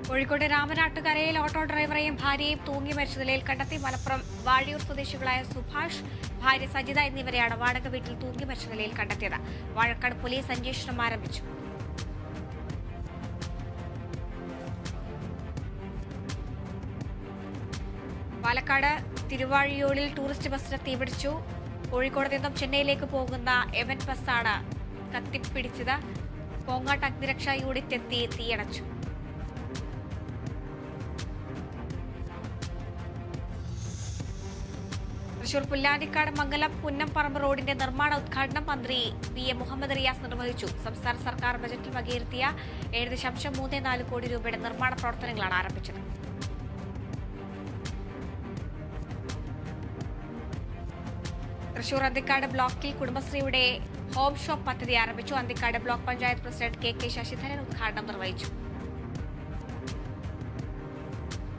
Kozhikode രാമനാട്ടുകരയിൽ auto ഡ്രൈവറെയും ഭാര്യയെയും തൂങ്ങി മരിച്ച നിലയിൽ കണ്ടെത്തി. മലപ്പുറം വാഴിയൂർ സ്വദേശികളായ സുഭാഷ്, ഭാര്യ സജിത എന്നിവരെയാണ് വാടക വീട്ടിൽ തൂങ്ങി മരിച്ച നിലയിൽ കണ്ടെത്തിയത്. വാഴക്കാട് പോലീസ് അന്വേഷണം ആരംഭിച്ചു. പാലക്കാട് തിരുവാഴിയൂരിൽ ടൂറിസ്റ്റ് ബസ്സിന് തീപിടിച്ചു. കോഴിക്കോട് നിന്നും ചെന്നൈയിലേക്ക് പോകുന്ന എവൻ ബസ്സാണ് കത്തിപ്പിടിച്ചത്. പോങ്ങാട്ട് അഗ്നിരക്ഷാ യൂണിറ്റ് എത്തി തീയണച്ചു. തൃശൂർ പുല്ലാനിക്കാട് മംഗലം പുന്നംപറമ്പ് റോഡിന്റെ നിർമ്മാണ ഉദ്ഘാടനം മന്ത്രി PM മുഹമ്മദ് റിയാസ് നിർവഹിച്ചു. സംസ്ഥാന സർക്കാർ ബജറ്റിൽ വകയിരുത്തിയ 7.34 കോടി രൂപയുടെ നിർമ്മാണ പ്രവർത്തനങ്ങളാണ് ആരംഭിച്ചത്. തൃശൂർ അന്തിക്കാട് ബ്ലോക്കിൽ കുടുംബശ്രീയുടെ ഹോം ഷോപ്പ് പദ്ധതി ആരംഭിച്ചു. Anthikad block panchayat president KK Sasidharan ഉദ്ഘാടനം നിർവഹിച്ചു.